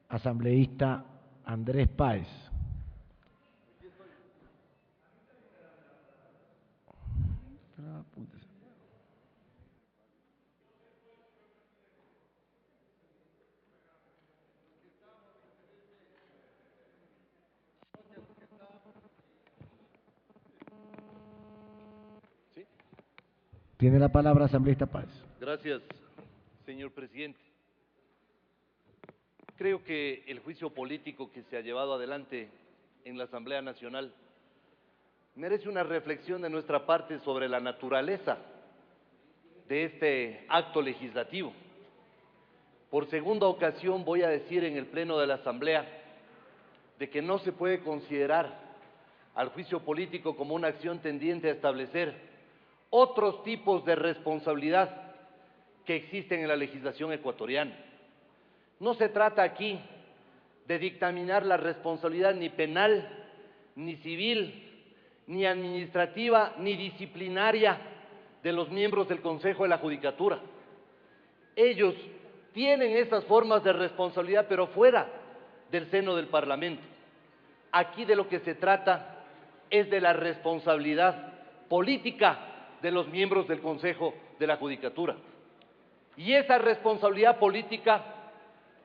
asambleísta Andrés Páez. Tiene la palabra asambleísta Páez. Gracias, señor presidente. Creo que el juicio político que se ha llevado adelante en la Asamblea Nacional merece una reflexión de nuestra parte sobre la naturaleza de este acto legislativo. Por segunda ocasión voy a decir en el Pleno de la Asamblea de que no se puede considerar al juicio político como una acción tendiente a establecer otros tipos de responsabilidad que existen en la legislación ecuatoriana. No se trata aquí de dictaminar la responsabilidad ni penal, ni civil, ni administrativa, ni disciplinaria de los miembros del Consejo de la Judicatura. Ellos tienen esas formas de responsabilidad, pero fuera del seno del Parlamento. Aquí de lo que se trata es de la responsabilidad política de los miembros del Consejo de la Judicatura. Y esa responsabilidad política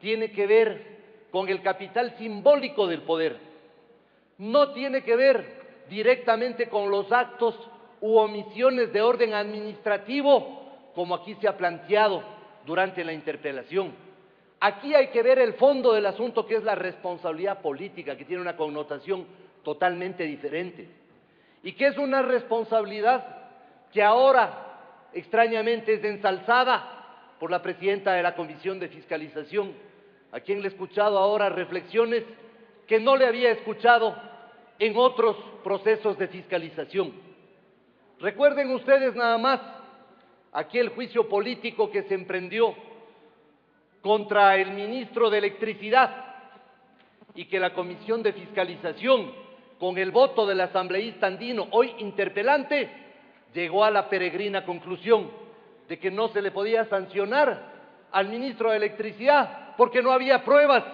tiene que ver con el capital simbólico del poder. No tiene que ver directamente con los actos u omisiones de orden administrativo, como aquí se ha planteado durante la interpelación. Aquí hay que ver el fondo del asunto, que es la responsabilidad política, que tiene una connotación totalmente diferente, y que es una responsabilidad que ahora, extrañamente, es ensalzada por la presidenta de la Comisión de Fiscalización, a quien le he escuchado ahora reflexiones que no le había escuchado en otros procesos de fiscalización. Recuerden ustedes nada más aquel juicio político que se emprendió contra el ministro de Electricidad y que la Comisión de Fiscalización, con el voto del asambleísta andino, hoy interpelante, llegó a la peregrina conclusión de que no se le podía sancionar al ministro de Electricidad porque no había pruebas.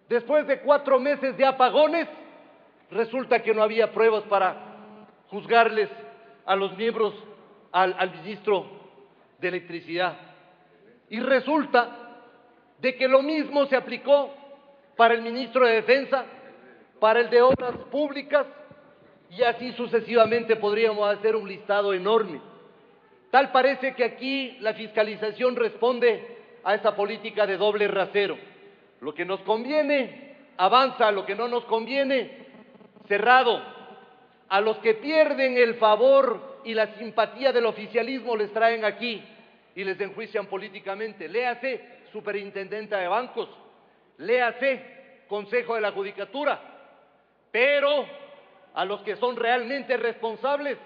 Después de 4 meses de apagones, resulta que no había pruebas para juzgarles a los miembros, al ministro de Electricidad. Y resulta de que lo mismo se aplicó para el ministro de Defensa, para el de Obras Públicas, y así sucesivamente podríamos hacer un listado enorme. Tal parece que aquí la fiscalización responde a esa política de doble rasero. Lo que nos conviene, avanza; lo que no nos conviene, cerrado. A los que pierden el favor y la simpatía del oficialismo les traen aquí y les enjuician políticamente. Léase superintendenta de bancos, léase Consejo de la Judicatura, pero a los que son realmente responsables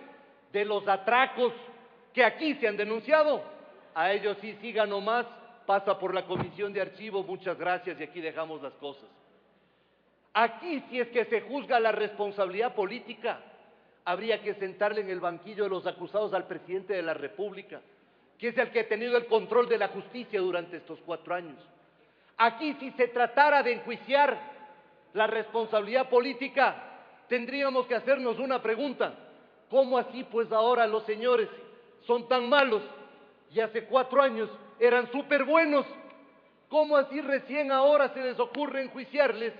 de los atracos que aquí se han denunciado, a ellos sí, siga nomás, pasa por la comisión de archivo, muchas gracias, y aquí dejamos las cosas. Aquí, si es que se juzga la responsabilidad política, habría que sentarle en el banquillo de los acusados al presidente de la República, que es el que ha tenido el control de la justicia durante estos 4 años. Aquí, si se tratara de enjuiciar la responsabilidad política, tendríamos que hacernos una pregunta: ¿cómo así pues ahora los señores son tan malos y hace 4 años eran súper buenos? ¿Cómo así recién ahora se les ocurre enjuiciarles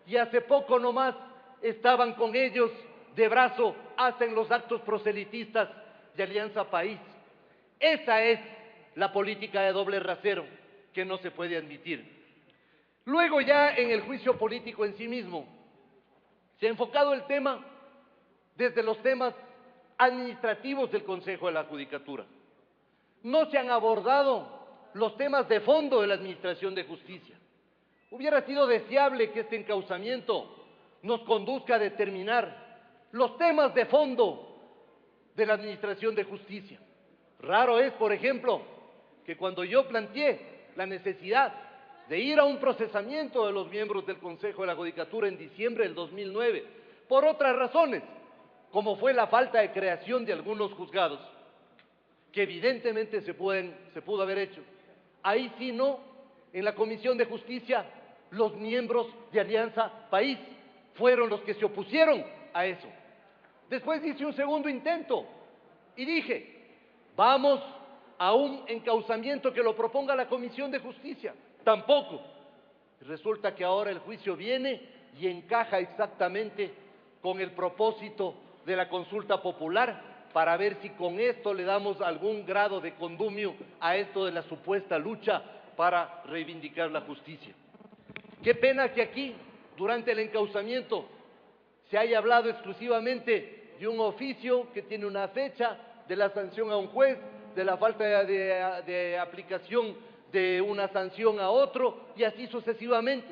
y hace poco nomás estaban con ellos de brazo, hacen los actos proselitistas de Alianza País? Esa es la política de doble rasero que no se puede admitir. Luego, ya en el juicio político en sí mismo, se ha enfocado el tema desde los temas administrativos del Consejo de la Judicatura. No se han abordado los temas de fondo de la Administración de Justicia. Hubiera sido deseable que este encauzamiento nos conduzca a determinar los temas de fondo de la Administración de Justicia. Raro es, por ejemplo, que cuando yo planteé la necesidad de ir a un procesamiento de los miembros del Consejo de la Judicatura en diciembre del 2009, por otras razones, como fue la falta de creación de algunos juzgados, que evidentemente se pudo haber hecho. Ahí sí no, en la Comisión de Justicia los miembros de Alianza País, fueron los que se opusieron a eso. Después hice un segundo intento y dije, vamos a un encauzamiento que lo proponga la Comisión de Justicia. Tampoco. Resulta que ahora el juicio viene y encaja exactamente con el propósito de la consulta popular, para ver si con esto le damos algún grado de condumio a esto de la supuesta lucha para reivindicar la justicia. Qué pena que aquí, durante el encauzamiento, se haya hablado exclusivamente de un oficio que tiene una fecha, de la sanción a un juez, de la falta de aplicación de una sanción a otro, y así sucesivamente.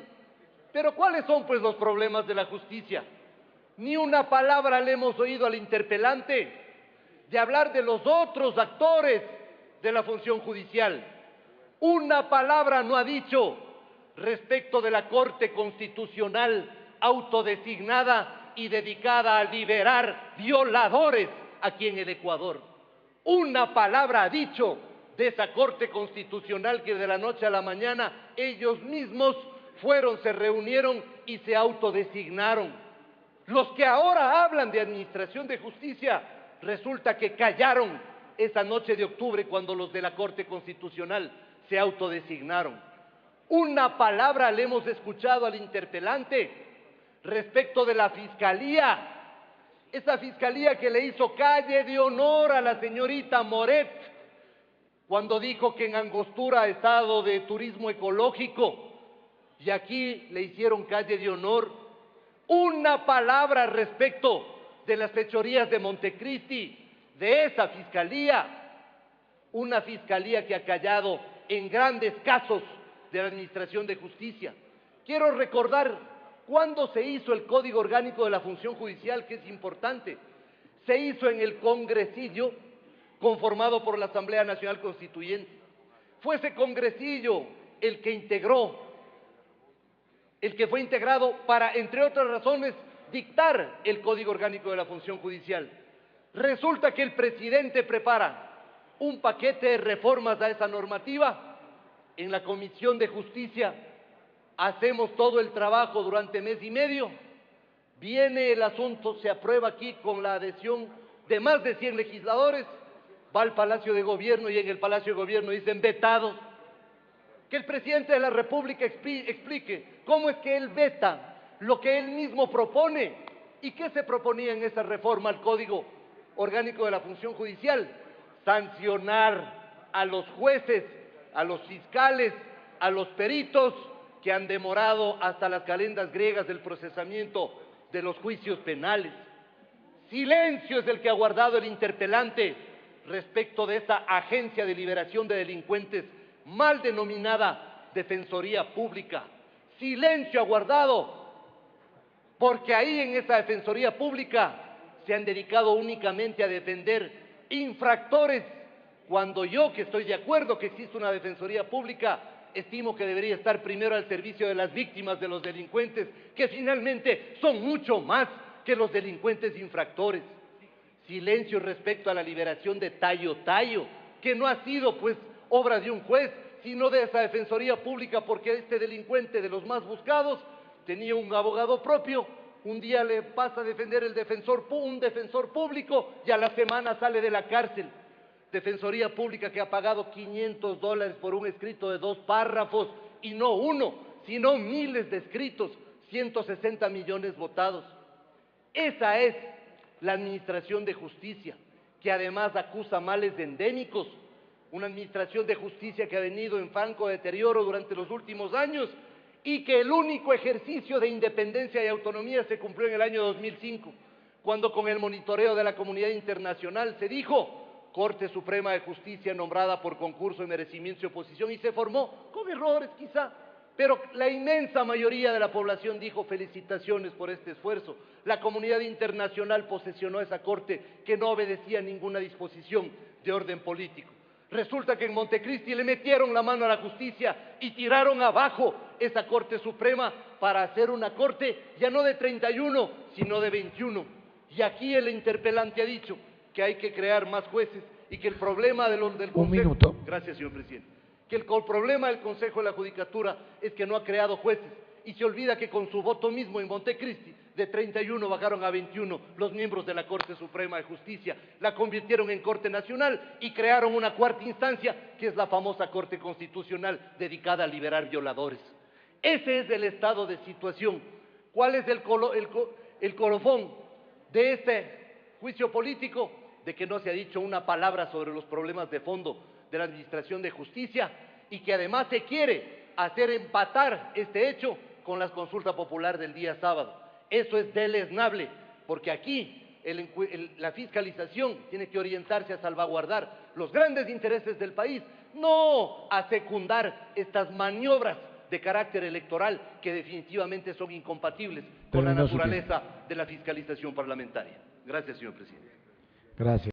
Pero ¿cuáles son pues los problemas de la justicia? Ni una palabra le hemos oído al interpelante de hablar de los otros actores de la función judicial. Una palabra no ha dicho respecto de la Corte Constitucional autodesignada y dedicada a liberar violadores aquí en el Ecuador. Una palabra ha dicho de esa Corte Constitucional que de la noche a la mañana ellos mismos se reunieron y se autodesignaron. Los que ahora hablan de administración de justicia, resulta que callaron esa noche de octubre cuando los de la Corte Constitucional se autodesignaron. Una palabra le hemos escuchado al interpelante respecto de la Fiscalía, esa Fiscalía que le hizo calle de honor a la señorita Moret cuando dijo que en Angostura ha estado de turismo ecológico y aquí le hicieron calle de honor. Una palabra respecto de las fechorías de Montecristi, de esa Fiscalía, una Fiscalía que ha callado en grandes casos de la Administración de Justicia. Quiero recordar cuándo se hizo el Código Orgánico de la Función Judicial, que es importante. Se hizo en el Congresillo, conformado por la Asamblea Nacional Constituyente. Fue ese Congresillo el que fue integrado para, entre otras razones, dictar el Código Orgánico de la Función Judicial. Resulta que el presidente prepara un paquete de reformas a esa normativa. En la Comisión de Justicia hacemos todo el trabajo durante mes y medio. Viene el asunto, se aprueba aquí con la adhesión de más de 100 legisladores, va al Palacio de Gobierno y en el Palacio de Gobierno dicen vetados. Que el presidente de la República explique cómo es que él veta lo que él mismo propone. ¿Y qué se proponía en esa reforma al Código Orgánico de la Función Judicial? Sancionar a los jueces, a los fiscales, a los peritos que han demorado hasta las calendas griegas del procesamiento de los juicios penales. Silencio es el que ha guardado el interpelante respecto de esta agencia de liberación de delincuentes mal denominada Defensoría Pública. Silencio ha guardado, porque ahí en esa Defensoría Pública se han dedicado únicamente a defender infractores, cuando yo, que estoy de acuerdo que existe una Defensoría Pública, estimo que debería estar primero al servicio de las víctimas de los delincuentes, que finalmente son mucho más que los delincuentes infractores. Silencio respecto a la liberación de Tayo Tayo, que no ha sido pues obra de un juez, sino de esa Defensoría Pública, porque este delincuente de los más buscados tenía un abogado propio. Un día le pasa a defender un defensor público y a la semana sale de la cárcel. Defensoría Pública que ha pagado $500 por un escrito de 2 párrafos, y no uno, sino miles de escritos, 160 millones votados. Esa es la administración de justicia, que además acusa males endémicos, una administración de justicia que ha venido en franco deterioro durante los últimos años y que el único ejercicio de independencia y autonomía se cumplió en el año 2005, cuando con el monitoreo de la comunidad internacional se dijo Corte Suprema de Justicia nombrada por concurso de merecimiento y oposición, y se formó con errores quizá, pero la inmensa mayoría de la población dijo felicitaciones por este esfuerzo. La comunidad internacional posesionó esa Corte que no obedecía a ninguna disposición de orden político. Resulta que en Montecristi le metieron la mano a la justicia y tiraron abajo esa Corte Suprema para hacer una Corte ya no de 31, sino de 21. Y aquí el interpelante ha dicho que hay que crear más jueces y que el problema del Consejo... Un minuto. Gracias, señor presidente. Que el problema del Consejo de la Judicatura es que no ha creado jueces y se olvida que con su voto mismo en Montecristi, de 31 bajaron a 21 los miembros de la Corte Suprema de Justicia, la convirtieron en Corte Nacional y crearon una cuarta instancia, que es la famosa Corte Constitucional, dedicada a liberar violadores. Ese es el estado de situación. ¿Cuál es el colofón de este juicio político? De que no se ha dicho una palabra sobre los problemas de fondo de la Administración de Justicia y que además se quiere hacer empatar este hecho con la consulta popular del día sábado. Eso es deleznable, porque aquí la fiscalización tiene que orientarse a salvaguardar los grandes intereses del país, no a secundar estas maniobras de carácter electoral que definitivamente son incompatibles con la naturaleza de la fiscalización parlamentaria. Gracias, señor presidente. Gracias.